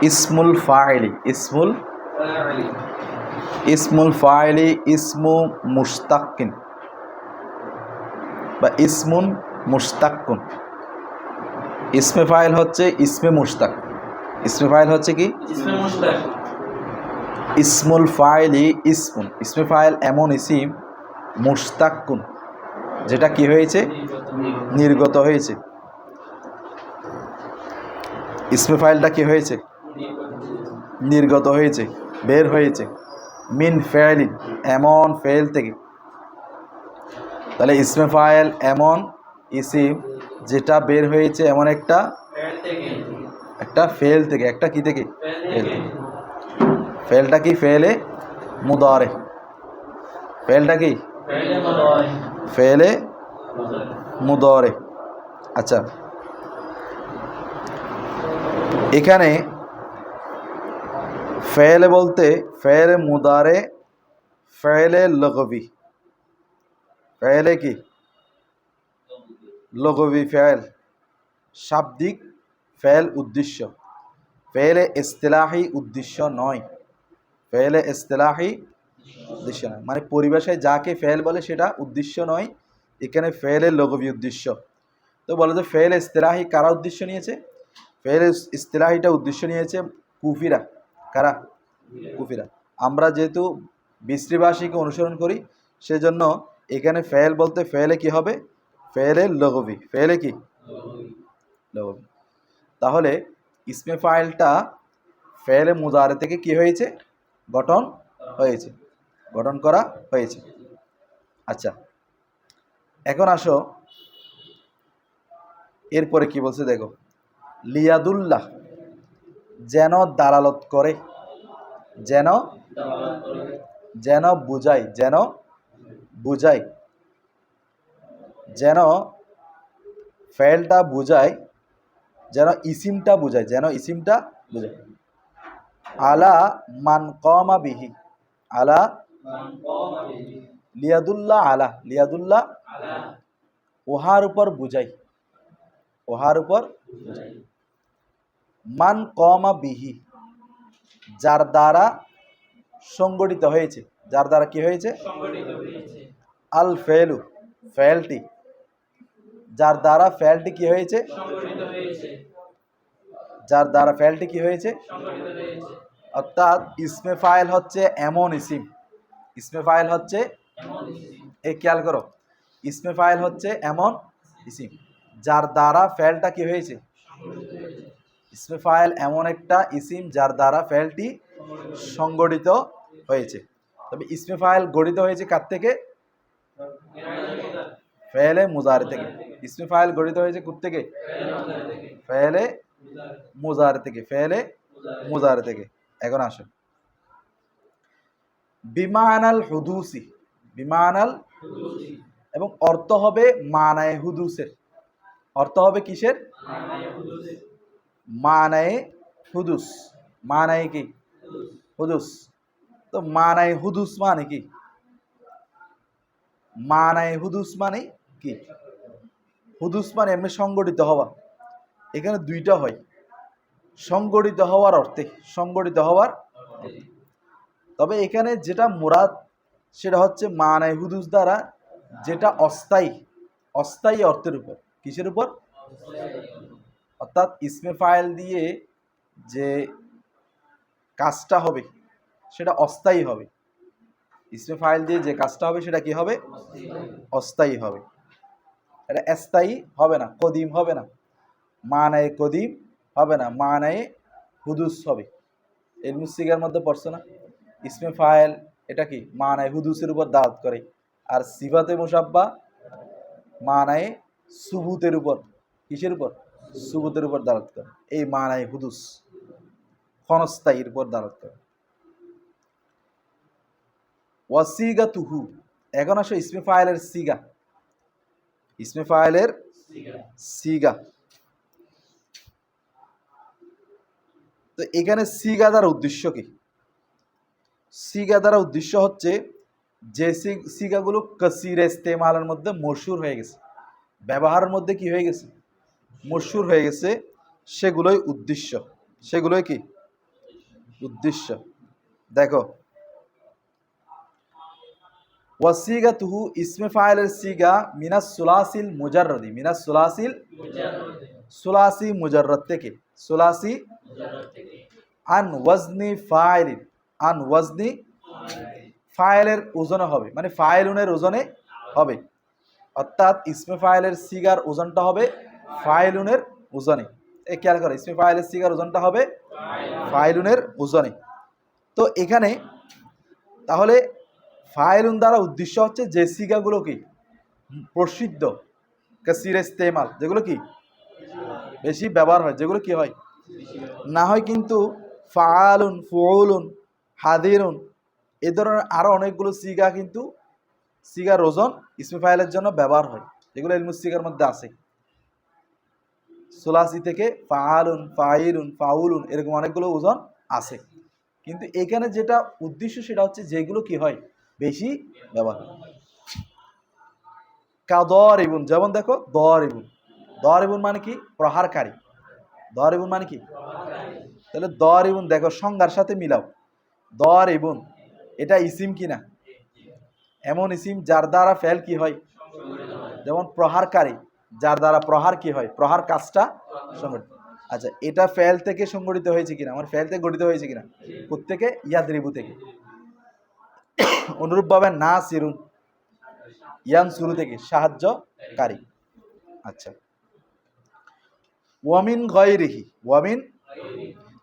ইসমুল ফাইলি ইসমুল ফাইলি ইসমু মুশতাক্কিন বা ইসমুন মুশতাক্কুন। ইসমে ফাইল হচ্ছে ইসমে মুশতাক। ইসমে ফাইল হচ্ছে কি? ইসমে মুশতাক। ইসমুল ফাইলি ইসমুন, ইসমে ফাইল এমন ইসিম মুশতাক্কুন যেটা কি হয়েছে? নির্গত হয়েছে। ইসমে ফাইলটা কি হয়েছে? নির্গত হয়েছে, বের হয়েছে। মিন ফেলিন, এমন ফেল থেকে। তাহলে ইসমে ফাইল এমন ইসিম যেটা বের হয়েছে এমন একটা ফেল থেকে, একটা কি থেকে? ফেল থেকে। ফেলটা কি? ফেলে মুদারে। ফেলটা কি? ফেলে মুদারে। আচ্ছা, এখানে ফেলে বলতে ফেলে মুদারে, ফেলে লগবি। ফেলে কি? লগবি ফেল, শাব্দিক ফেল উদ্দেশ্য। ফেলে ইস্তিলাহি উদ্দেশ্য নয়। ফেলে ইস্তিলাহি উদ্দেশ্য নয়, মানে পরিভাষায় যাকে ফেল বলে সেটা উদ্দেশ্য নয়। এখানে ফেলে লগবি উদ্দেশ্য। তো বলো যে ফেল ইস্তিলাহি কারা উদ্দেশ্য নিয়েছে? ফেল ইস্তিলাহিটা উদ্দেশ্য নিয়েছে কুফিরা। কারা? কুফিরা। আমরা যেহেতু বিসরি ভাষীকে অনুসরণ করি সেজন্য এখানে ফেল বলতে ফেলে কি হবে? ফেলে লগবি। ফেলে কি? লগবি। তাহলে ইসমে ফাইলটা ফেলে মুজারে থেকে কি হয়েছে? গঠন হয়েছে, গঠন করা হয়েছে। আচ্ছা, এখন আসো এরপরে কি বলছে দেখো। লিয়াদুল্লাহ, যেন দালালত করে, যেন যেন বুঝাই, যেন বুঝাই, যেন ফেলটা বুঝায়, যেন ইসিমটা বুঝায়, যেন ইসিমটা বুঝায়। আলা মান কমা বিহি, আলা লিয়াদুল্লাহ, আলা লিয়াদুল্লাহ, ওহার উপর বুঝাই, ওহার উপর বুঝাই। মান কমা বিহি, যার দ্বারা সংগঠিত হয়েছে, যার দ্বারা কি হয়েছে? আল ফেলু, ফেলটি, যার দ্বারা ফেলটি কি হয়েছে? যার দ্বারা ফেলটি কি হয়েছে? অর্থাৎ ইসমে ফাইল হচ্ছে এমন ইসিম, ইসমে ফাইল হচ্ছে, এই খেয়াল করো, ইসমে ফাইল হচ্ছে এমন ইসিম যার দ্বারা ফেলটা কি হয়েছে? ইসমে ফাইল এমন একটা ইসিম যার দ্বারা ফেলটি সংগঠিত হয়েছে। তবে ইসমে ফাইল গঠিত হয়েছে কার থেকে? ফেলে মুজারে থেকে। ইসমে ফাইল গঠিত হয়েছে কোথা থেকে? ফেলে মুজারে থেকে, ফেলে মুজারে থেকে। এখন আসো বিমানাল হুদুসি, বিমানাল, এবং অর্থ হবে মানায়ে হুদুসের। অর্থ হবে কিসের? মানায়ে হুদুস। মানায়ে কি? হুদুস। তো মানায়ে হুদুস মানে কি? মানায়ে হুদুস মানে কি? হুদুস মানে এমনি সংগঠিত হওয়া। এখানে দুইটা হয়, সংগঠিত হওয়ার অর্থে, সংগঠিত হওয়ার অর্থে। তবে এখানে যেটা মুরাদ সেটা হচ্ছে মানায়ে হুদুস দ্বারা যেটা অস্থায়ী, অস্থায়ী অর্থের উপর। কিসের উপর? অর্থাৎ ইসমে ফাইল দিয়ে যে কাজটা হবে সেটা অস্থায়ী হবে। ইসমে ফাইল দিয়ে যে কাজটা হবে সেটা কি হবে? অস্থায়ী হবে। এটা স্থায়ী হবে না, কদিম হবে না, মানায়ে কদিম হবে না, মানায়ে হুদুস হবে। ইলমুস সিগার মধ্যে পড়ছো না? ইসমে ফাইল এটা কি? মানায়ে হুদুসের উপর দালাত করে। আর সিফাতে মুসাব্বা মানায়ে সুবুতের উপর, কিসের উপর? সুবুতের উপর দালাত করে। এই মানায়ে হুদুস ক্ষণস্থায়ীর উপর দালাত করে। ওয়াসিগাতুহু, এখন আসো ইসমে ফাইলের সিগা। ইসমে ফাইলের সিগা। তো এখানে সিগা দ্বারা উদ্দেশ্য কি? সিগা দ্বারা উদ্দেশ্য হচ্ছে যে সিগাগুলো কাসির ইস্তেমালের মধ্যে মশহুর হয়ে গেছে, ব্যবহারের মধ্যে কি হয়ে গেছে? মশহুর হয়ে গেছে, সেগুলোই উদ্দেশ্য। সেগুলোই কি? উদ্দেশ্য। দেখো ওয়াসিগাতুহু ইসমে ফাইলের সিগা মিনাস সুলাসিল মুজাররদি, মিনাস সুলাসিল সুলাসি মুজাররদ থেকে, সুলাসি আন ওয়াজনি ফাইলিন, আন ওয়াজনি ফাইলের ওজনে হবে, মানে ফাইলুনের ওজনে হবে। অর্থাৎ ইসমে ফাইলের সিগার ওজনটা হবে ফাইলুনের ওজনে। এ খেয়াল করো, ইসমে ফাইলের সিগার ওজনটা হবে ফাইলুনের ওজনে। তো এখানে তাহলে ফাইলুন দ্বারা উদ্দেশ্য হচ্ছে যে সিগাগুলো কি প্রসিদ্ধ, কাসির ইস্তেমাল, যেগুলো কি বেশি ব্যবহার হয়, যেগুলো কি হয় না হয় কিন্তু ফাআলুন, ফুউলুন, হাদিরুন এ ধরনের আরও অনেকগুলো সিগা কিন্তু সিগার ওজন ইসমে ফাইলের জন্য ব্যবহার হয়, যেগুলো ইলমুস সিগার মধ্যে আছে। সুলাসি থেকে ফাআলুন, ফাইলুন, ফাউলুন এরকম অনেকগুলো ওজন আছে, কিন্তু এখানে যেটা উদ্দেশ্য সেটা হচ্ছে যেগুলো কি হয় বেশি ব্যবহার। কাদরিবুন, যেমন দেখো দরিবুন, দরিবুন মানে কি প্রহারকারী, দরিবুন মানে কি, তাহলে দরিবুন দেখো সংজ্ঞার সাথে মিলাও। দরিবুন এটা ইসিম কিনা, এমন ইসিম যার দ্বারা ফেল কি হয়, যেমন প্রহারকারী, যার দ্বারা প্রহার কি হয়, প্রহার কাজটা সংগঠিত। আচ্ছা এটা ফেল থেকে সংগঠিত হয়েছে কিনা, আমার ফেল থেকে গঠিত হয়েছে কিনা, কোত্থেকে, ইয়াদরিবু থেকে। অনুরূপভাবে নাসিরুন, ইয়ানসুরু থেকে, সাহায্যকারী। আচ্ছা ওয়ামিন গায়রিহি, ওয়ামিন,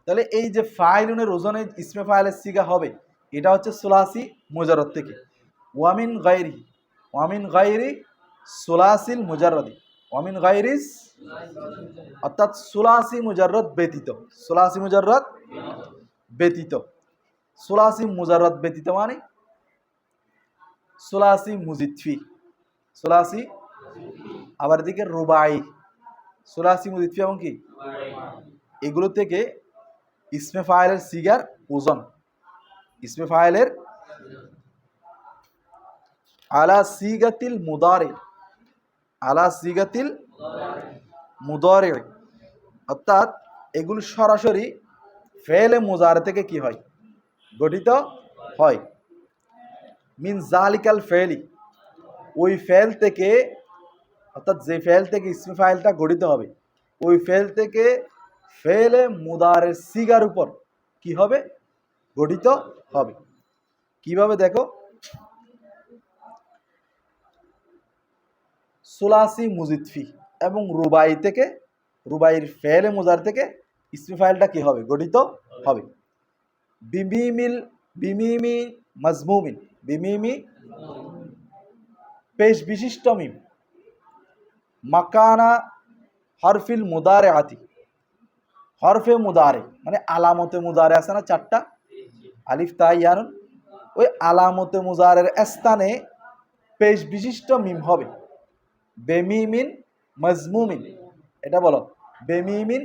তাহলে এই যে ফাইলুনের ওজনে ইসমে ফাইলের সিগা হবে এটা হচ্ছে সুলাসি মুজাররদ থেকে। ওয়ামিন গায়রিহি, ওয়ামিন গায়রি সুলাসিল মুজাররদি, ওয়ামিন গায়রিস অর্থাৎ সুলাসি মুজাররদ ব্যতীত, সুলাসি মুজাররদ ব্যতীত, সুলাসি মুজাররদ ব্যতীত মানে সুলাসি মুজিদফি, সুলাসি আবার এদিকে রুবাই, সুলাসি মুজিদফি এবং কি এগুলো থেকে ইসমে ফাইলের সিগার ওজন, ইসমে ফাইলের আলা সিগাতিল মুদারে, আলা সিগাতিল মুদারে, অর্থাৎ এগুলো সরাসরি ফেলে মুজারে থেকে কি হয় গঠিত হয়। মিন জালিকাল ফেলি, ওই ফেল থেকে, অর্থাৎ যে ফেল থেকে ইসমে ফাইলটা গঠিত হবে ওই ফেল থেকে ফেলে মুদারের সিগার উপর কি হবে গঠিত হবে। কিভাবে দেখো, সুলাসি মুজিদফি এবং রুবাই থেকে, রুবাইয়ের ফেলে মুজার থেকে ইসমে ফাইলটা কি হবে গঠিত হবে। বিমিমিল, বিমিমি মাজমুমিন, বিমিমি পেশ বিশিষ্ট মিম, মাকানা হরফিল মুদারে আতি, হরফে মুদারে মানে আলামতে মুদারে আছে না চারটা, আলিফ তা ইয়ানুন, ওই আলামতে মুজারের স্থানে পেশ বিশিষ্ট মিম হবে। বেমিমিন মাজমুমিন, এটা বলো বেমিমিন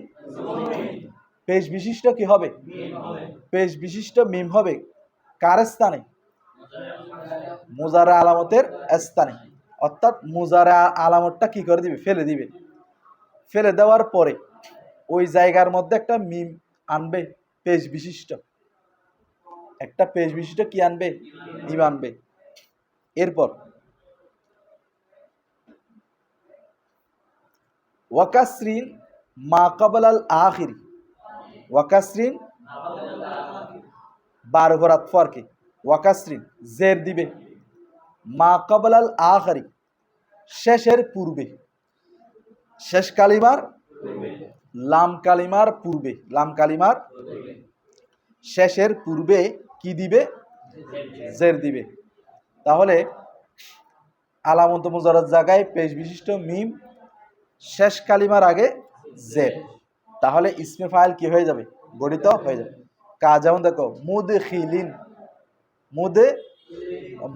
পেশ বিশিষ্ট কি হবে, পেশ বিশিষ্ট মিম হবে কার স্থানে, মুজারে আলামতের স্থানে। অর্থাৎ মুজারে আলামতটা কি করে দিবে, ফেলে দিবে, ফেলে দেওয়ার পরে ওই জায়গার মধ্যে একটা মিম আনবে পেশ বিশিষ্ট, একটা পেশ বিশিষ্ট কি আনবে, মিম আনবে। এরপর ওয়াকাসরিন মা কাবলাল আখিরি, ওয়াকাসরিন বার উপর আতফারকে, ওয়াকাসরিন জের দিবে মা কাবলাল আখিরি শেষের পূর্বে, শেষ কালিমার লাম কালিমার পূর্বে, লাম কালিমার শেষের পূর্বে কি দিবে, জের দিবে। তাহলে আলামত মুজাররদ জায়গায় পেশ বিশিষ্ট মিম, শেষ কালিমার আগে জের, তাহলে ইসমে ফাইল কি হয়ে যাবে গঠিত হয়ে যাবে। কাজ যেমন দেখো মুদখিলিন,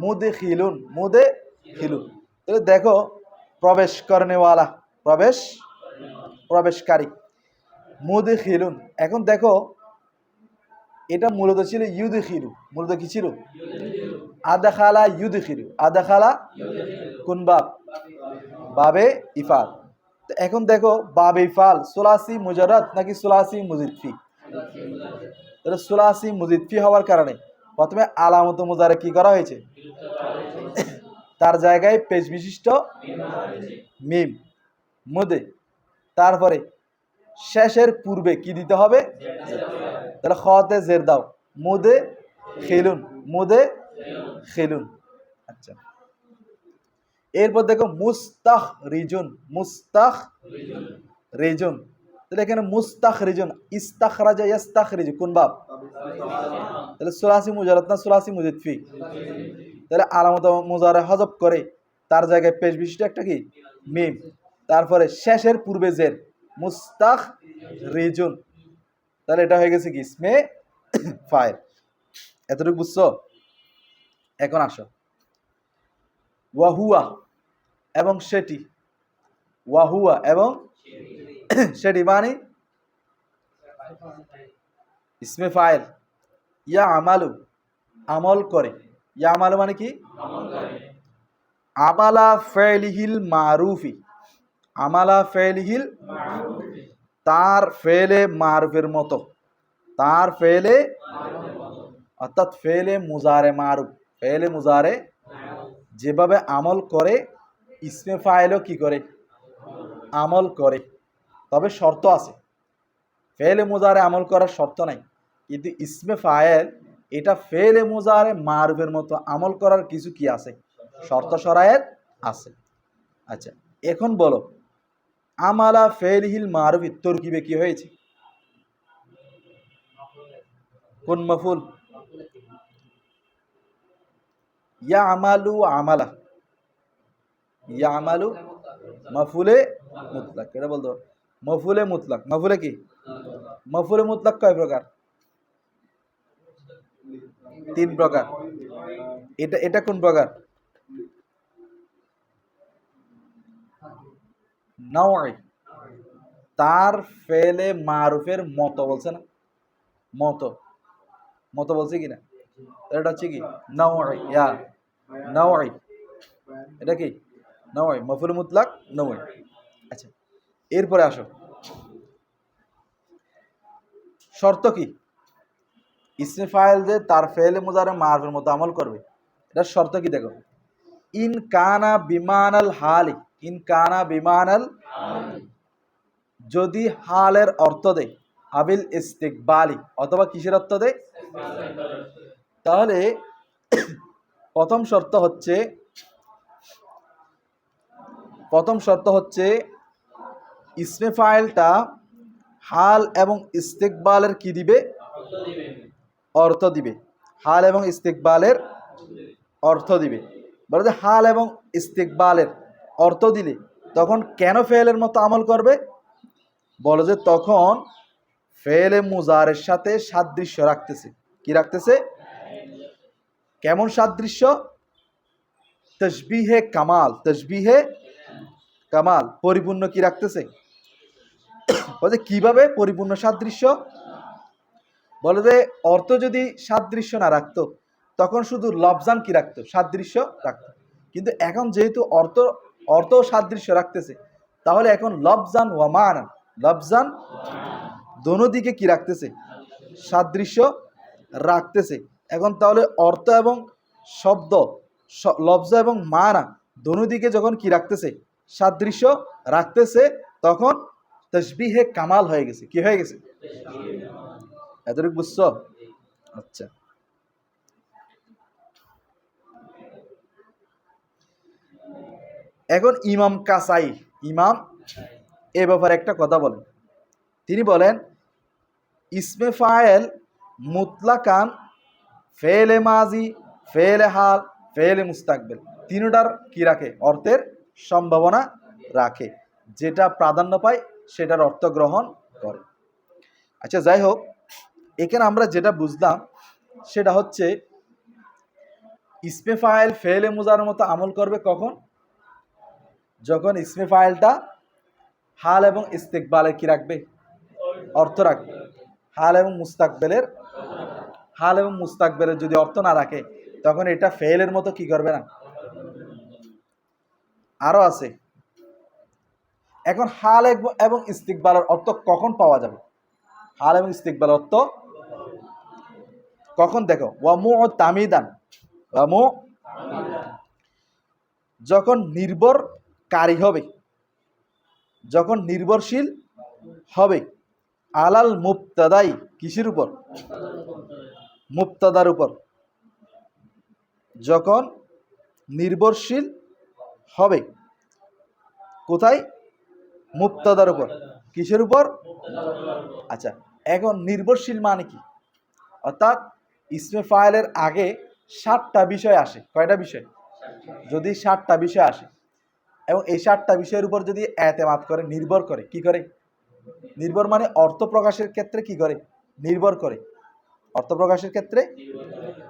মুদখিলুন, মুদখিলুন, তাহলে দেখো প্রবেশ করনেওয়ালা, প্রবেশকারী, মুদখিলুন। এখন দেখো এটা মূলত ছিল ইউদখিলু, মূলত কি ছিল আদাখালা ইউদখিলু, আদাখালা কোন বাব, বাবে ইফাল। এখন দেখো বাবে ইফাল সুলাসি মুজাররদ নাকি সুলাসি মুজিদফি, তাহলে সুলাসি মুজিদ ফি হওয়ার কারণে প্রথমে আলামত মুজারে কি করা হয়েছে, তার জায়গায় পেশ বিশিষ্ট মিম মুদে, তারপরে শেষের পূর্বে কি দিতে হবে, তাহলে খতে জের দাও, মুদে খেলুন, মুদে খেলুন। আচ্ছা, এরপর দেখো মুস্তাখ রিজুন, মুস্তাখ রিজুন, তাহলে এখানে মুস্তাখ রিজুন, ইস্তাখরাজা ইয়াস্তাখরিজু কোন বাব, তাহলে সুলাসি মুজাররদ না সুলাসি মুজিদ ফি, তাহলে আলামত মুজারে হযফ করে তার জায়গায় পেশ বিশিষ্ট একটা কি মিম, তারপরে শেষের পূর্বে জের, মুস্তাখ রিজুন, তাহলে এটা হয়ে গেছে কি ইসমে ফাইল। এতটুকু বুঝছো? এখন আসো ওয়াহুয়া এবং সেটি, ওয়াহুয়া এবং সেটি মানে ইসমে ফাইল। ইয়া আমালু আমল করে, ইয়া আমালু মানে কি আমালা ফেলিহিল মারুফি, আমালা ফেলিহিল তার ফেলে মারুফের মতো, তার ফেলে অর্থাৎ ফেলে মুজারে মারুফ, ফেলে মুজারে যেভাবে আমল করে ইসমে ফাইলও কি করে আমল করে। তবে শর্ত আছে, ফেলে মুজারে আমল করার শর্ত নাই, কিন্তু ইসমে ফাইল এটা ফেলে মুজারে মারুফের মতো আমল করার কিছু কি আছে, শর্ত শরায়েত আছে। আচ্ছা, এখন বলো আমালা ফেলিহিল মারুফি তরকিবে কি হয়েছে, কোন মফুল, ইয়া আমালু আমালা, ইয়া আমালু মফুলে মুতলাক, এটা বলতো মফুলে মুতলাক, মফুলে কি মফুলে মুতলাক কয় প্রকার, তিন প্রকার। এটা এটা কোন প্রকার, নওয়াই, তার ফেলে মারুফের মতো বলছে না, মতো, মতো বলছে কিনা, এটা হচ্ছে কি নওয়াই, ইয়া নওয়াই, এটা কি নওয়াই মফুল মুতলাক নওয়াই। আচ্ছা, এরপরে আসো শর্ত কি, ইসমে ফাইল যে তার ফেলে মুজারে মারুফের মতো আমল করবে, এটা শর্ত কি দেখো, ইন কানা বিমানাল হালি, ইন কানা বিমানাল যদি হালের অর্থ দেয়, আবিল ইস্তিকবালি অথবা কিসের অর্থ দেয়, তাহলে প্রথম শর্ত হচ্ছে ইসমে ফাইলটা হাল এবং ইস্তিকবালের কি দিবে, অর্থ দিবে, হাল এবং ইস্তিকবালের অর্থ দিবে। বলে যে হাল এবং ইস্তিকবালের অর্থ দিলে তখন কেন ফেলের মতো আমল করবে, বলে যে তখন ফেলে মুজারের সাথে সাদৃশ্য রাখতেছে, কি রাখতেছে, কেমন সাদৃশ্য, তশবিহে কামাল, তশবিহে কামাল পরিপূর্ণ কি রাখতেছে, বলে কিভাবে পরিপূর্ণ সাদৃশ্য, বলে যে অর্থ যদি সাদৃশ্য না রাখতো তখন শুধু লফজান কি রাখতো, সাদৃশ্য রাখতো, কিন্তু এখন যেহেতু অর্থ সাদৃশ্য রাখতেছে তাহলে এখন লফজান ওয়া মানা, লফজান দোনো দিকে কি রাখতেছে, সাদৃশ্য রাখতেছে। এখন তাহলে অর্থ এবং শব্দ, লফজ এবং মানা দোনো দিকে যখন কি রাখতেছে, সাদৃশ্য রাখতেছে, তখন তশবিহে কামাল হয়ে গেছে, কি হয়ে গেছে, এতটুকু বুঝছো? আচ্ছা, এখন ইমাম কাসাই, ইমাম এ ব্যাপারে একটা কথা বলেন, তিনি বলেন ইসমে ফাইল মুতলাকান ফেলে মাজি, ফেলে হাল, ফেলে মুস্তাকবেল তিনটার কি রাখে, অর্থের সম্ভাবনা রাখে, যেটা প্রাধান্য পায় সেটার অর্থ গ্রহণ করে। আচ্ছা, যাই হোক, এখানে আমরা যেটা বুঝলাম সেটা হচ্ছে ইসমে ফাইল ফেলে মুজার মতো আমল করবে কখন, যখন ইসমে ফাইলটা হাল এবং ইস্তিকবালের কি রাখবে, অর্থ রাখবে, হাল এবং মুস্তাকবেলের যদি অর্থ না রাখে তখন এটা ফেলের মতো কি করবে না। আরো আছে, এখন হাল এবং ইস্তিকবালের অর্থ কখন পাওয়া যাবে, হাল এবং ইস্তিকবালের অর্থ কখন দেখো ওয়ামু তামিদান, ওয়ামু যখন নির্ভরকারী হবে, যখন নির্ভরশীল হবে, আলাল মুবতাদাই কিসের উপর, মুবতাদার উপর, যখন নির্ভরশীল হবে কোথায়, মুবতাদার উপর, কিসের উপর। আচ্ছা, এখন নির্ভরশীল মানে কি, অর্থাৎ ইসমে ফাইলের আগে 7টা বিষয় আসে। কয়টা বিষয়? যদি 7টা বিষয় আসে এবং এই 7টা বিষয়ের উপর যদি এতেমাদ করে, নির্ভর করে, কি করে, নির্ভর মানে অর্থ প্রকাশের ক্ষেত্রে কি করে, নির্ভর করে, অর্থ প্রকাশের ক্ষেত্রে।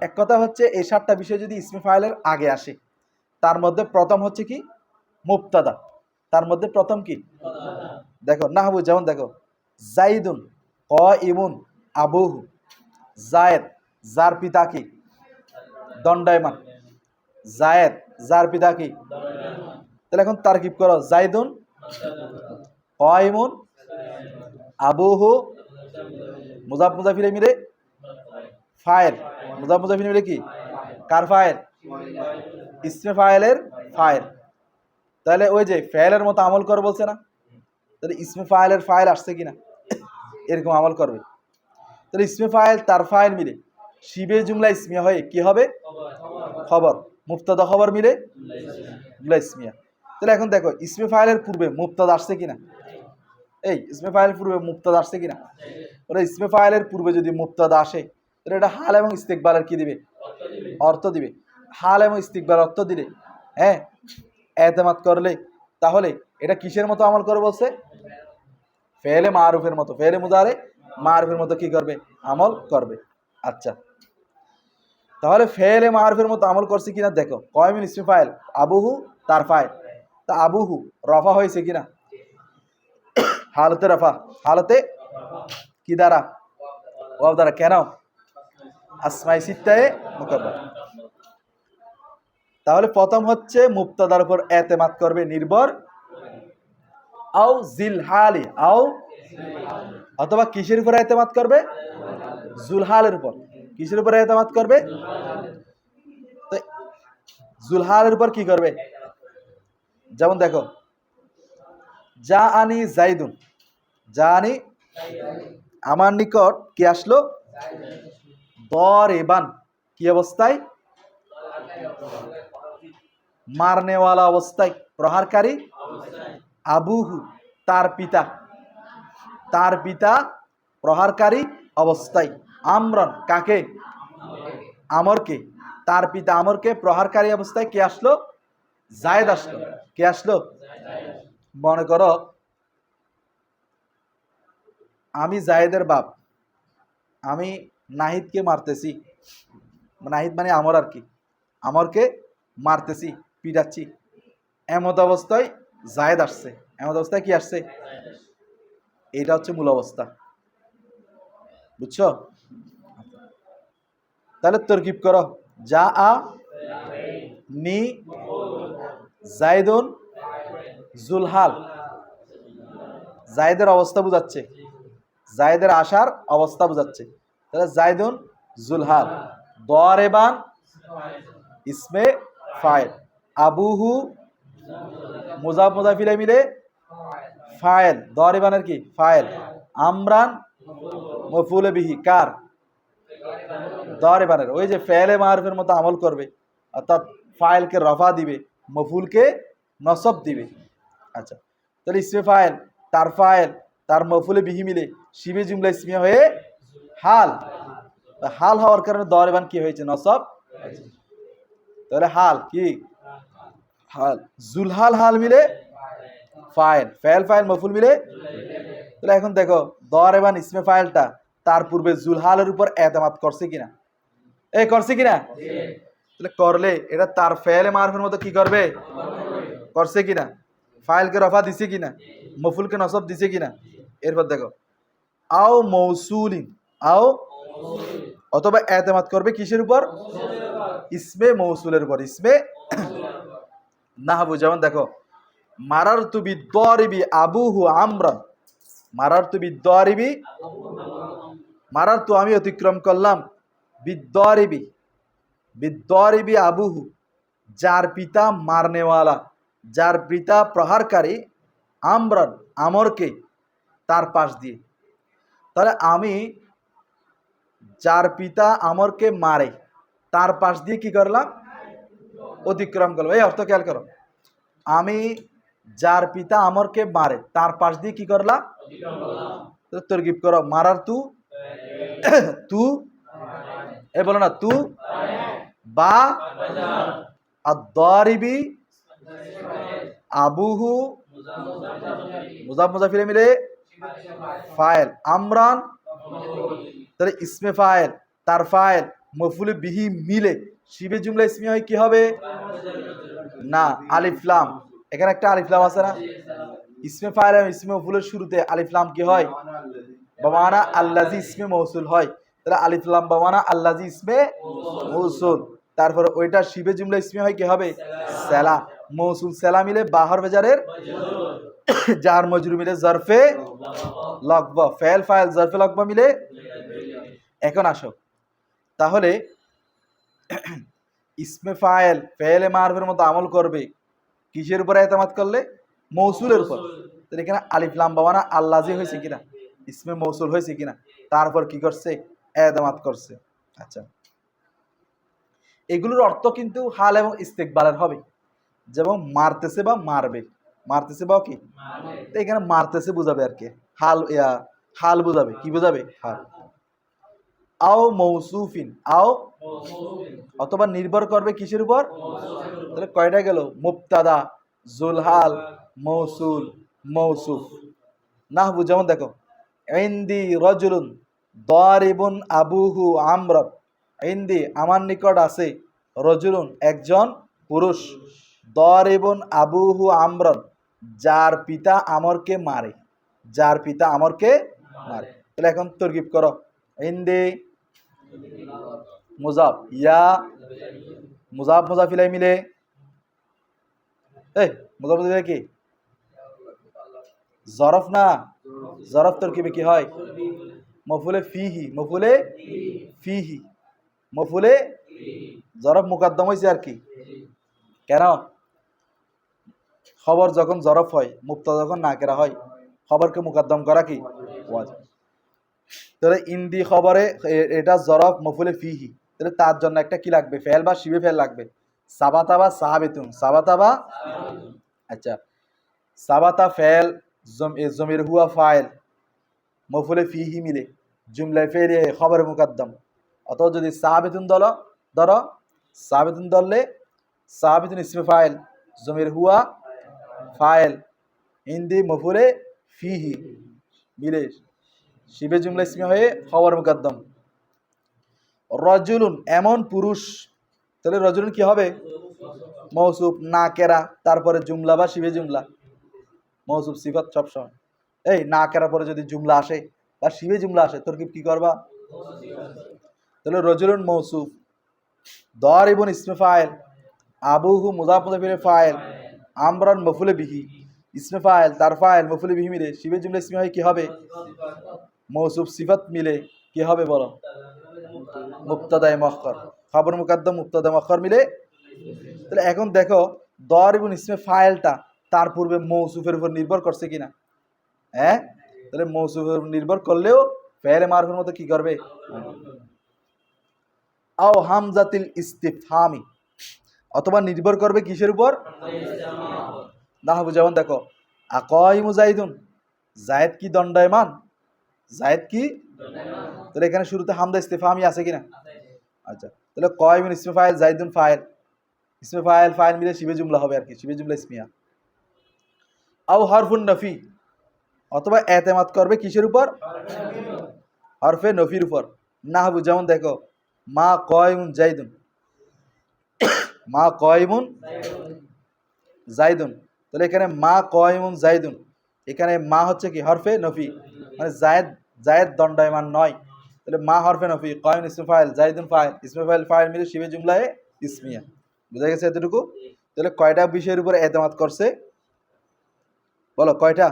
এক কথা হচ্ছে এই 7টা বিষয় যদি ইসমে ফাইলের আগে আসে, তার মধ্যে প্রথম হচ্ছে কি, মুবতাদা, তার মধ্যে প্রথম কি, দেখো নাহবু, যেমন দেখো জাইদুন কাইমুন আবুহু, জায়েদ যার পিতা কি, দণ্ডায়মান, জায়েদ যার পিতা কি। তাহলে এখন তারকিব করো, জাইদুন কাইমুন আবুহু, মুজাফ মুজাফিরে মিলে ফাইল, মুজাফ মুজাফিরে মিলে কি, কার ফাইল, ইসমে ফাইলের ফাইল। তাহলে ওই যে ফাইলের মতো আমল কর বলছে না, তাহলে ইসমে ফাইলের ফাইল আসছে কিনা, এরকম আমল করবে। তাহলে ইসমে ফাইল তার ফাইল মিলে শিবে জুমলা ইসমিয়া হয়ে কি হবে, খবর, মুবতাদা খবর মিলে জুমলা ইসমিয়া। তাহলে এখন দেখো ইসমে ফাইলের পূর্বে মুবতাদা আসছে কিনা, এই ইসমে ফাইলের পূর্বে মুবতাদা আসছে কিনা। ওরা ইসমে ফাইলের পূর্বে যদি মুবতাদা আসে তাহলে এটা হাল এবং ইস্তিকবালের কি দিবে, অর্থ দিবে। হাল এবং ইস্তিকবাল অর্থ দিলে, হ্যাঁ, এতেমাদ করলে, তাহলে এটা কিসের মতো আমল করে বলছে, ফেলে মারুফের মতো, ফেলে মুজারে মারুফের মতো কি করবে, আমল করবে। আচ্ছা, তাহলে ফেলে মারুফের মতো আমল করছে কিনা দেখো, কয়মিন ইসমে ফাইল আবুহু তার ফাইল, তা আবুহু রফা হয়েছে কিনা, হালতে রফা, হালতে কি দ্বারা, ওয়াও দ্বারা, কেন, আসমাই সিত্তায়ে মুকাব্বার। তাহলে প্রথম হচ্ছে মুবতাদার উপর এতেমাদ করবে, নির্ভর, আও জিলহালি, আও অথবা কিসের উপর এতেমাদ করবে, জুলহালের উপর, কিসের উপর এতেমাদ করবে, তো জুলহালের উপর কি করবে। যেমন দেখো যা আনি জাইদুন, যা আনি আমার নিকট কি আসলো, দরেবান কি অবস্থায়, মারনেওয়ালা অবস্থায়, প্রহারকারী, আবুহু তার পিতা, তার পিতা প্রহারকারী অবস্থায়, আমরন কাকে, আমরকে, তার পিতা আমরকে প্রহারকারী অবস্থায় কে আসলো, জায়েদ আসলো, কে আসলো। মনে করো আমি জায়েদের বাপ, আমি নাহিদকে মারতেছি, নাহিদ মানে আমর আর কি, আমরকে মারতেছি, পিটাচ্ছি, এমত অবস্থায় জায়েদ আসছে, এমত অবস্থায় কি আসছে, এইটা হচ্ছে মূল অবস্থা, বুঝছো। তাহলে তরকিব করো, যা আ নি জাইদুন জুলহাল, জায়েদের অবস্থা বুঝাচ্ছে, জায়েদের আসার অবস্থা বুঝাচ্ছে। তাহলে জাইদুন জুলহাল, দরেবান ইসমে ফাইল, আবুহু মুজাফ মুজাফিলে মিলে ফাইল, দরেবানের কি ফাইল, আমরান মফুলে বিহি কার, দরেবানের। ওই যে ফেলে মারুফের মতো আমল করবে, অর্থাৎ ফাইলকে রফা দিবে, মফুলকে নসব দিবে। আচ্ছা, তাহলে ইসমে ফাইল তার মফুলে বিহি মিলে শিবে জুমলা ইসমিয়া হয়ে হাল, হাল হওয়ার কারণে দরেবান কি হয়েছে, নসব। তাহলে হাল কি, হাল, জুলহাল হাল মিলে ফাইল, ফাইল মফুল মিলে। তাহলে এখন দেখো দরেবান ইসমে ফাইলটা তার পূর্বে জুলহালের উপর এতেমাদ করছে কিনা, এই করছে কিনা। তাহলে করলে এটা তার ফেলে মারফের মতো কি করবে, করছে কিনা, ফাইলকে রফা দিছে কিনা, মফুলকে নসব দিছে কিনা। এরপর দেখো আও মৌসুলিন, আও অথবা এতেমাদ করবে কিসের উপর, ইসমে মৌসুলের উপর, ইসমে নাহবু। যেমন দেখো মারারতু বিদ্দারিবি আবুহু আমরান, মারারতু বিদ্দারিবি, মারারতু আমি অতিক্রম করলাম, বিদ্দারিবি, বিদ্দারিবি আবুহু, যার পিতা মারনেওয়ালা, যার পিতা প্রহারকারী, আমরান আমরকে, তার পাশ দিয়ে। তাহলে আমি যার পিতা আমরকে মারে তার পাশ দিয়ে কি করলাম? অতিক্রম করলাম। এই অর্থ খেয়াল করো, আমি যার পিতা আমরকে মারে তার পাশ দিয়ে কি করলাম? তরগিব করো, মারার তু, তু, এ বলো না তু বা আদ-দারিবি আবুহু, মুজাফ মুজাফিরে মিলে ফাইল, আমরান, তাহলে ইসমে ফাইল, তার ফাইল, মফুলে বিহি মিলে শিবে জুমলা ইসমি হয় কি হবে? না, আলিফ লাম। এখানে একটা আলিফ লাম আছে না? ইসমে ফাইল এবং ইসমে মফুলের শুরুতে আলিফ লাম কি হয়? বামানা আল্লাজি ইসমে মৌসুল হয়। তাহলে আলিফ লাম বামানা আল্লাজি ইসমে মৌসুল, তারপরে ওইটা শিবে জুমলা ইসমি হয় কি হবে? সেলা, মৌসুল সেলা মিলে বাহর বেজারের জার মজরুর মিলে জরফে লকবা, ফেল ফাইল জরফে লকবা মিলে। এখন আসো, তাহলে ইসমে ফাইল ফেলে মারফের মতো আমল করবে কিসের উপরে এতমাদ করলে? মৌসুলের উপর। তাহলে এখানে আলিফ লাম বাবানা আল্লাজি হয়েছে কিনা, ইসমে মৌসুল হয়েছে কিনা, তারপর কি করছে? এতমাদ করছে। আচ্ছা, এগুলোর অর্থ কিন্তু হাল এবং ইস্তেকবালের হবে, যেমন মারতেছে বা মারবে, মারতেছে বা কি, তো এখানে মারতেছে বুঝাবে আর কি, হাল হাল বুঝাবে, কি বুঝাবে? হাল। আও মৌসুফিন, আও অথবা নির্ভর করবে কিসের উপর? তাহলে কয়টা গেল? মুবতাদা, জুলহাল, মৌসুল, মৌসুফ। নাহবু যেমন দেখো, ইন্দি রজুলুন দারিবুন আবুহু আমরান, ইন্দি আমার নিকট আছে, রজুলুন একজন পুরুষ, দারিবুন আবুহু আমরান যার পিতা আমরকে মারে, যার পিতা আমরকে মারে। তাহলে এখন তরগিব করো, ইন্দি মুজাফ, ইয়া মুজাফ মুজাফিলাই মিলে, এই মুজাফ মুজাফিলাই কি জরফ না? জরফ তরকিবে কি হয়? মফুলে ফিহি, মফুলে ফিহি, মফুলে জরফ মুকদ্দম হয়েছে আর কি। কেন? খবর যখন জরফ হয়, মুবতাদা যখন নাকেরা হয়, খবরকে মুকদ্দম করা কি ওয়াজিব। তাহলে ইন্দি খবরে এটা জরফ মফুলে ফিহি, তাহলে তার জন্য একটা কি লাগবে? ফেল বা শিবে ফেল লাগবে। সাবাতা বা সাহাবেতুন, সাবাতা বা, আচ্ছা, সাবাতা ফেল, জমির হুয়া ফাইল, মফুলে ফিহি মিলে জুমলায় ফেলে খবর মুকদ্দম। অথবা যদি সাহাবেতুন ধরো, সাহাবেতুন ধরলে সাহাবেতুন ইসমে ফাইল, জমির হুয়া ফাইল, ইন্দি মফুলে ফিহি মিলে শিবে জুমলা ইসমে হয়ে খবর মুকদ্দম। রজুলুন এমন পুরুষ, তাহলে রজুলুন কি হবে? মৌসুফ নাকেরা, তারপরে জুমলা বা শিবে জুমলা, মৌসুফ সিফাত সবসময়। এই নাকেরা পরে যদি জুমলা আসে বা শিবে জুমলা আসে, তোর কি করবা? তাহলে রজুলুন মৌসুফ, দারিবুন ইসমে ফাইল, আবুহু মুজাফ মুজাফির ফাইল, আমরান মফুলে বিহি, ইসমে ফাইল তার ফাইল মফুলে বিহি মিলে শিবে জুমলা ইসমে হয় কি হবে? মৌসুফ সিফাত মিলে কি হবে বলো? মুবতাদায়ে মুআক্খার, খবর মুকদ্দম মুবতাদা মুআক্খার মিলে। তাহলে এখন দেখো, দারিবুন ইসমে ফাইলটা তার পূর্বে মৌসুফের উপর নির্ভর করছে কিনা? হ্যাঁ, তাহলে মৌসুফের উপর নির্ভর করলেও ফেলে মারফের মতো কি করবে? আও হামজাতিল ইস্তিফহামি, অথবা নির্ভর করবে কিসের উপর? নাহবু যেমন দেখো, আকাইমু জাইদুন, জায়েদ কি দণ্ডায়মান, জায়েদ কি, তাহলে এখানে শুরুতে হামজা ইস্তিফহামি আছে কিনা? আচ্ছা, তাহলে কাইমুন ইসমে ফাইল, জাইদুন ফাইল, ইসমে ফাইল ফাইল মিলে শিবে জুমলা হবে আর কি, শিবে জুমলা ইসমিয়া। আও হরফুন নফি, অথবা এতেমাদ করবে কিসের উপর? হরফে নফির উপর। নাহবু যেমন দেখো, মা কাইমুন জাইদুন, মা কাইমুন জাইদুন, তাহলে এখানে মা কাইমুন জাইদুন, এখানে মা হচ্ছে কি হরফে নফি, মানে জায়েদ দণ্ডায়মান নয়। তাহলে মা হরফে নফি, কাইম ইসমে ফাইল, জাইদুন ফাইল, ইসমে ফাইল ফাইল মিলে শিবে জুমলায় ইসমিয়া। বুঝা গেছে এতটুকু? তাহলে কয়টা বিষয়ের উপরে এতেমাদ করছে বলো? কয়টা?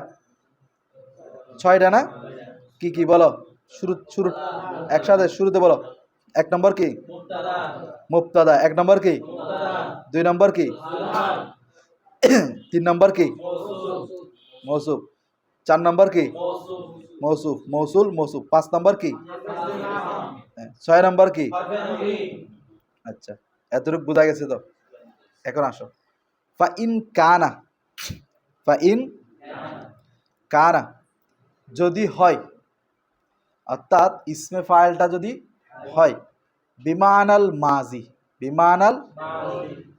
6টা না? কি কি বলো? শুরু একসাথে শুরুতে বলো। এক নম্বর কি মুবতাদা, এক নম্বর কি দুই নম্বর কি তিন নম্বর কি মৌসুফ, চার নম্বর কি মৌসুফ মৌসুল মৌসুফ, পাঁচ নম্বর কি ছয় নম্বর কি। আচ্ছা, এতটুকু বোঝা গেছে তো। এখন আসো ফা ইন কানা, ফা ইন কানা যদি হয়, অর্থাৎ ইসমে ফাইলটা যদি হয় বিমানাল মাজি, বিমানাল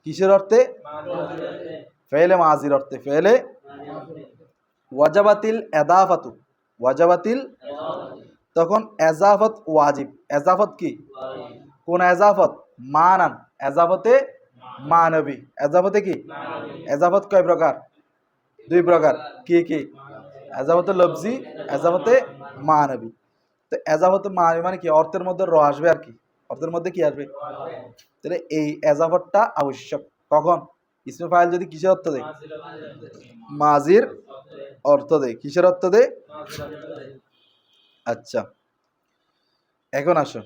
কিসের অর্থে ফেলে মাজির অর্থে, ফেলে ওয়াজাবাতিল এদাফাতু, ওয়াজাবাতিল তখন এজাফত ওয়াজিব, এজাফত কি কোন এজাফত মানান, এজাফতে মানবী, এজাফতে কি এজাফত কয় প্রকার দুই প্রকার, কি কি এজাফতে লফজি, এজাফতে মানবী। তো এজাফতে মানবী মানে কি অর্থের মধ্যে র আসবে আর কি, অর্থের মধ্যে কি আসবে, তাহলে এই এজাফতটা আবশ্যক কখন ইসমে ফাইল যদি কিসের অর্থ দেয় মাজির অর্থ দেয়, কিসের অর্থ দেয়। আচ্ছা এখন আসো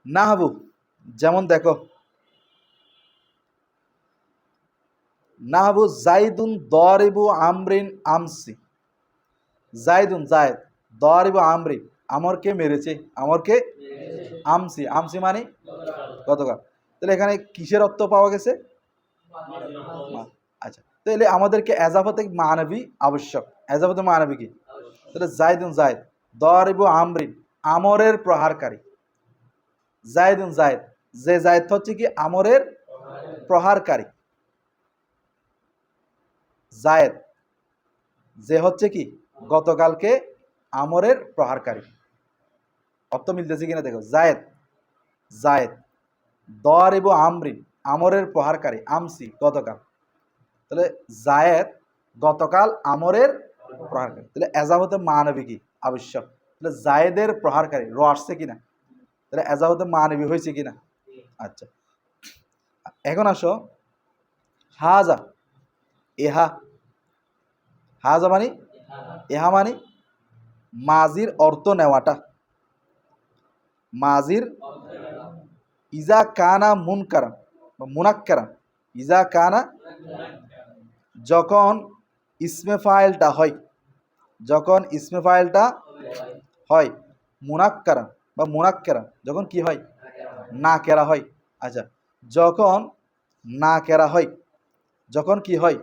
নাহবু, যেমন দেখো নাহবু জাইদুন দরিবু আমরিন আমসি, জাইদুন জায়দ দরিবু আমরিন আমরকে মেরেছে, আমরকে আমসি, আমসি মানে গতকাল। তাহলে এখানে কিসের অর্থ পাওয়া গেছে আচ্ছা, তাহলে আমাদেরকে এজাফতে মানবী আবশ্যক, এজাফতে মানবী কি, তাহলে জাইদুন জায়দ দরিবু আমরিন আমরের প্রহারকারী, জায়দুন জায়দ যে জায়দ হচ্ছে কি আমরের প্রহারকারী, জায়দ যে হচ্ছে কি গতকালকে আমরের প্রহারকারী। অর্থ মিলতেছে কিনা দেখো, জায়দ জায়দ দরিবু আমরিন আমরের প্রহারকারী আমসি গতকাল, তাহলে জায়েদ গতকাল আমরের প্রহারকারী, তাহলে এজাবতে মানবী কি আবশ্যক, তাহলে জায়েদের প্রহারকারী র আসছে কিনা, তাহলে এজাবতে মানবী হয়েছে কিনা। আচ্ছা এখন আসো হাজা, এহা, হাজা মানে এহা মানে মাজির অর্থ নেওয়াটা, মাজির ইজা কানা মুনকারান বা মুনাক্কারান, ইজা কানা যখন ইসমে ফাইলটা হয়, যখন ইসমে ফাইলটা হয় মুনাক্কারান বা মুনাক্কারান যখন কি হয় না কেরা হয়। আচ্ছা যখন না কেরা হয়, যখন কি হয়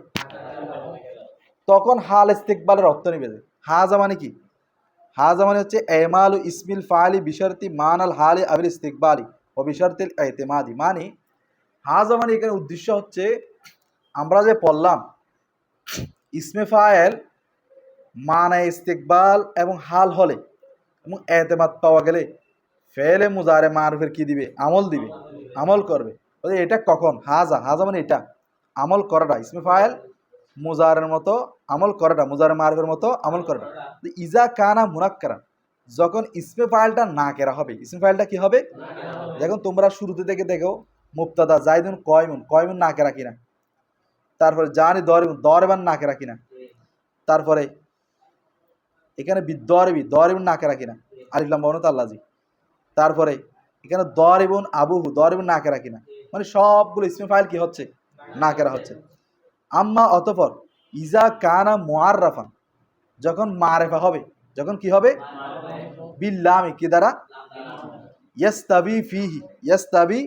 তখন হাল ইস্তিকবালের অর্থ নিবে। হাজা মানে কি, হাজা মানে হচ্ছে এমালু ইসমিল ফালি বিশর্তি মানাল হালি আবিল ইস্তিকবালি ও বিশর্তিল এতেমাদি, মানে হাজা মানে এখানে উদ্দেশ্য হচ্ছে আমরা যে পড়লাম ইসমে ফাইল মানে ইস্তিকবাল এবং হাল হলে এবং এতেমাদ পাওয়া গেলে ফেলে মুজারে মারুফের কি দিবে আমল দিবে, আমল করবে। এটা কখন হাজা, হাজা মানে এটা আমল করাটা, ইসমে ফাইল মুজারের মতো আমল করাটা, মুজারে মারুফের মতো আমল করাটা। ইজা কানা মুনাক্কারা যখন ইসমে ফাইলটা না কেরা হবে, ইসমে ফাইলটা কি হবে দেখুন তোমরা শুরুতে থেকে দেখো মুবতাদা জাইদুন কয়মুন, কয়মুন না কেরা কিনা, তারপরে জানি দরিবুন দরেবান না কেরা কিনা, তারপরে এখানে বিদরিবি দরিবুন না কেরা কিনা আলিফ লাম বাউন তাল্লাজি, তারপরে এখানে দরিবুন আবুহু দরিবুন না কেরা কিনা, মানে সবগুলো ইসমে ফাইল কি হচ্ছে না কেরা হচ্ছে। আম্মা অতঃপর ইজা কানা মুআররাফান যখন মারেফা হবে, যখন কি হবে বিল্লামি কি দ্বারা ইয়াস্তাবি ফিহি, ইয়াস্তাবি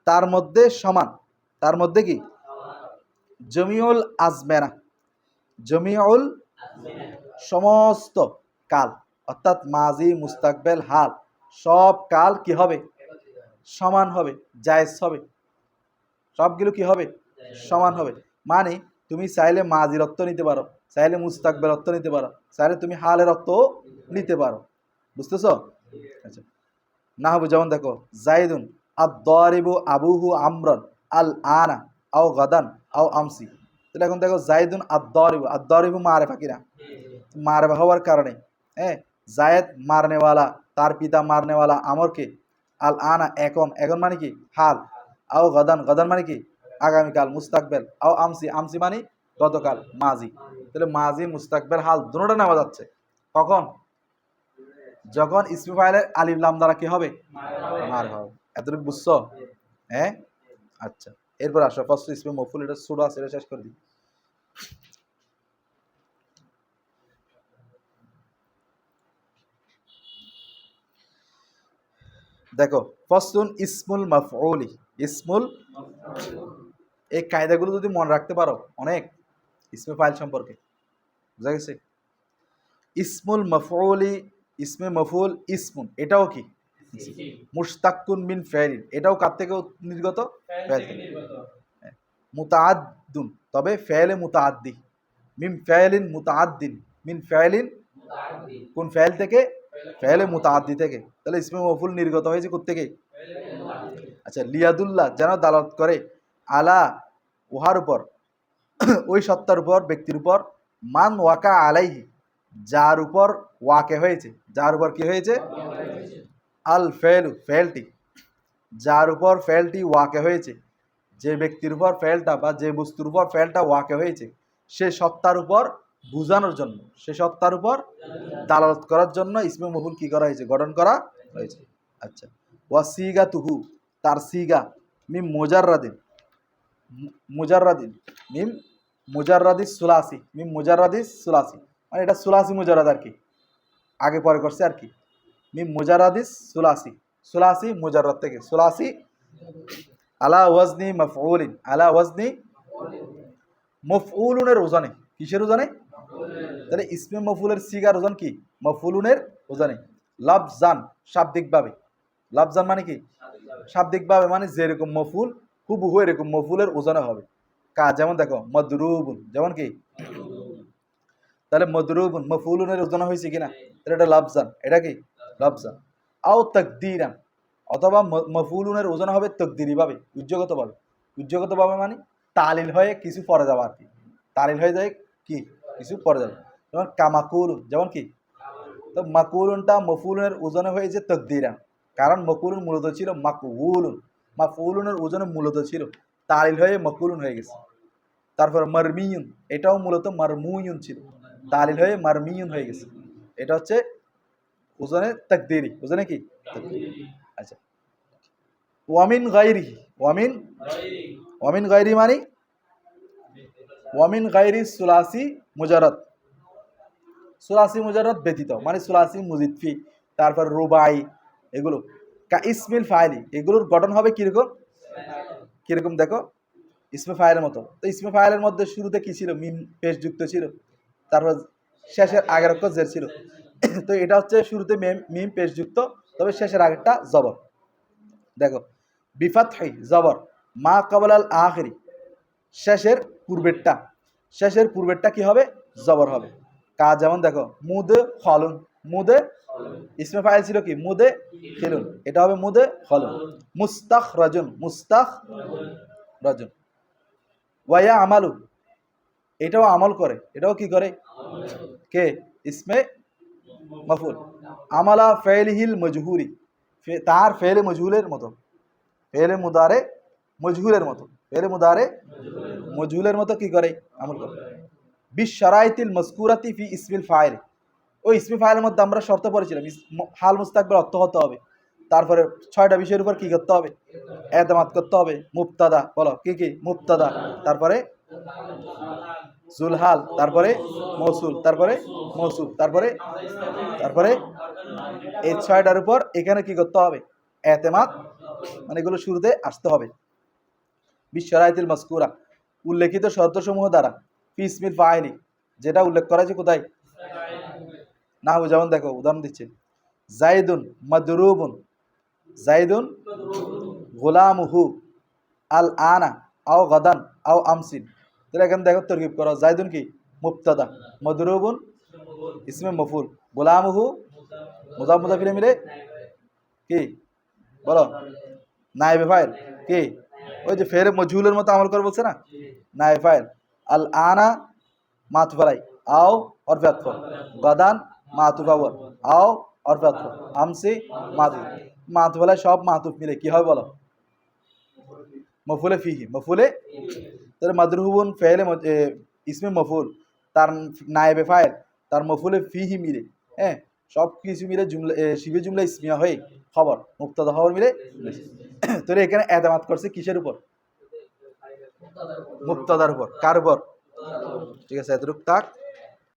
তার মধ্যে সমান, তার মধ্যে কি জমিউল আজমেনা, জমিউল সমস্ত কাল অর্থাৎ মাজি মুস্তাকবেল হাল সব কাল কি হবে সমান হবে, জায়েজ হবে, সবগুলো কি হবে সমান হবে। মানে তুমি চাইলে মাজির অর্থ নিতে পারো, চাইলে মুস্তাকবেল অর্থ নিতে পারো, চাইলে তুমি হালের অর্থ নিতে পারো, বুঝতেছ। আচ্ছা না হবে যেমন দেখো জাইদুন আদ-দারিবু আবুহু আমরান আল আনা আও গাদান আও আমসি, তাহলে এখন দেখো জাইদুন আদ-দারিবু, আদ-দারিবু মারেফা কিনা, মারেফা হওয়ার কারণে হ্যাঁ জায়েদ মারনেওয়ালা, তার পিতা মারনেওয়ালা আমরকে, আল আনা এখন, এখন মানে কি হাল, আও গাদান, গাদান মানে কি আগামীকাল, মুস্তাকবেল, আও আমসি, আমসি মানে গতকাল মাজি, তাহলে মাজি মুস্তাকবেল হাল দুটোটা নেওয়া যাচ্ছে কখন যখন ইসমে ফাইলের আলিফ লাম দ্বারা কি হবে? মার হবে। এতটুকু বুঝছো? হ্যাঁ, আচ্ছা। এরপর আসো ফার্স্ট ইসমে মফুল, এটা ছোট আছে, এটা শেষ করে দিই। দেখো ফার্স্টুন ইসমুল মাফউলি, ইসমুল, এই কায়দাগুলো যদি মনে রাখতে পারো অনেক ইসমে ফাইল সম্পর্কে বুঝা গেছে। ইসমুল মাফউলি, ইসমে মফুল, ইসমুন এটাও কি? মুশতাক্কুন মিন ফাইলিন, এটাও কার থেকে নির্গত? ফাইল থেকে। মুতাআদ্দুন, তবে ফাইলে মুতাআদ্দি, মিন ফাইলিন মুতাআদ্দিন, মিন ফাইলিন, কোন ফাইল থেকে? ফাইলে মুতাআদ্দি থেকে। তাহলে ইসমে মফুল নির্গত হয়েছে কোথা থেকে? আচ্ছা, লিয়াদুল্লাহ যেন দালাত করে, আলা উহার উপর, ওই সত্তার উপর, ব্যক্তির উপর, মান ওয়াকা আলাইহি, যার উপর ওয়াকে হয়েছে, যার উপর কি হয়েছে? আল ফেলু, ফেলটি, যার উপর ফেলটি ওয়াকে হয়েছে, যে ব্যক্তির উপর ফেলটা বা যে বস্তুর উপর ফেলটা ওয়াকে হয়েছে, সে সত্তার উপর বুঝানোর জন্য, সে সত্তার উপর দালালত করার জন্য ইসমে মফুল কি করা হয়েছে? গঠন করা হয়েছে। আচ্ছা, ওয়াসিগা তুহু, তার সিগা, মিম মুজাররাদিন, মুজাররাদিন, মিম মুজাররাদিস সুলাসি, মিম মুজাররাদিস সুলাসি, মানে এটা সুলাসি মুজাররাদ আর কি, আগে পরে করছে আর কি। মিম মুজাররাদিস সুলাসি, সুলাসি মুজাররাদ থেকে, সুলাসি, আলা ওয়াজনি মাফউলিন, আলা ওয়াজনি মফউলুনের ওজনে, কিসের ওজনে? তাহলে ইসমে মফুলের সিগার ওজন কি? মফুলুনের ওজনে। লাফজান, শাব্দিকভাবে, লাফজান মানে কি? শাব্দিকভাবে মানে যেরকম মফুল হুবহু এরকম মফুলের ওজনে হবে। যেমন দেখো মদরুবুন, যেমন কি? তাহলে মদরুবুন মফুলুনের ওজনে হয়েছে কিনা? তাহলে এটা লাফজান, এটা কি? লাফজান। আও তাকদিরান, অথবা মফুলুনের ওজনে হবে তকদিরি ভাবে, উজ্জগতভাবে। উজ্জগতভাবে মানে তালিল হয়ে কিছু পরে যাওয়া আর কি, তালিল হয়ে যায় কি কিছু পরে যাবে। যেমন কামাকুলুন, যেমন কি? তো মাকুলুনটা মফুলুনের ওজনে হয়েছে তকদিরান, কারণ মকুলুন মূলত ছিল মাকুলুন, মাফুলুনের ওজনে মূলত ছিল, তালিল হয়ে মকুলুন হয়ে গেছে। তারপর মারমিউন, এটাও মূলত মারমুয়ুন ছিল, তালিল হয়ে মারমিউন হয়ে গেছে। এটা হচ্ছে ওজনে তাকদিরি, ওজনে কি? আচ্ছা, ওয়ামিন গায়রি, ওয়ামিন, ওয়ামিন গায়রি মানে ওয়ামিন গায়রি সুলাসি মুজাররদ, সুলাসি মুজাররদ ব্যতীত মানে সুলাসি মুজিদফি, তারপর রুবাই, এগুলো কা ইসমিল ফাইলি, এগুলোর গঠন হবে কিরকম? কিরকম দেখো, ইসমে ফাইলের মতো। তো ইসমে ফাইলের মধ্যে শুরুতে কি ছিল? মিম পেশ যুক্ত ছিল, তারপর শেষের আগের অক্ষর জের ছিল। তো এটা হচ্ছে শুরুতে মিম পেশ যুক্ত, তবে শেষের আগেরটা জবর। দেখো বিফাতহি জবর, মা কাবলাল আখিরি, শেষের পূর্বেরটা, শেষের পূর্বেরটা কি হবে? জবর হবে। কাজ যেমন দেখো মুদে খলুন, মুদে ইসমে ফাইল ছিল কি? মুদে খিলুন, এটা হবে মুদে খলুন। মুস্তাখ রাজুন, মুস্তাখ রাজুন। ওয়াইয়া আমালু, এটাও আমল করে, এটাও কি করে? কে? ইসমে মফুল। আমালা ফেলহিল মজহুরি, তার ফেলে মজহুলের মতো, ফেলে মুদারে মজহুলের মতো, ফেলে মুদারে মজহুলের মতো কি করে? আমল করে। বিশরাইতিল মজকুরাতি ফি ইসমিল ফাইল, ওই ইসমি ফাইলের মধ্যে আমরা শর্ত পড়েছিলাম, হাল মুস্তাকবিল অর্থ হতে হবে, তারপরে 6টা বিষয়ের উপর কি করতে হবে? এতেমাদ করতে হবে। মুবতাদা, বলো কি কি? মুবতাদা, তারপরে জুলহাল, তারপরে মৌসুল, তারপরে মৌসুল, তারপরে তারপরে এই 6টার উপর এখানে কি করতে হবে? এতেমাদ, মানে এগুলো শুরুতে আসতে হবে। বিশরাইতিল মাসকুরা, উল্লেখিত শর্তসমূহ দ্বারা, ফি ইসমিল ফাইলি, যেটা উল্লেখ করা আছে কোথায়? না, যেমন দেখো উদাহরণ দিচ্ছে, জাইদুন মাদরুবুন, জাইদুন গোলামুহু, আল আনা আও গাদান আও আমসিন। তাহলে এখানে দেখো তরকিব করো, জাইদুন কি? মুবতাদা, মাদরুবুন ইসমে মফুল, গোলামুহু মুজাফ মুজাফিরে মিলে কি? বলো নায়েবে ফাইল কি? ওই যে ফের মজহুলের মতো আমল করে বলছে না, নায়েবে ফাইল। আল আনা মাতুফালাই আও অরফাতফ, গাদান মাতুফাওয়াল আও অরফাতফ, আমসি মাতুফ, মাতুফালাই সব মাতুফ মিলে কি হয় বলো? মফুলে ফিহি, মফুলে। তাহলে মাদরুবুন ফেলে ইসমে মফুল, তার নায়েবে ফাইল, তার মফুলে ফিহি মিলে, হ্যাঁ, সব কিছু মিলে জুমলা শিবে জুমলা ইসমিয়া হয়ে খবর মুক্তাদা খবর মিলে তোরে এখানে এতামাত করছে কিসের উপর? মুক্তাদার উপর। কার উপর? ঠিক আছে, এতটুক থাক।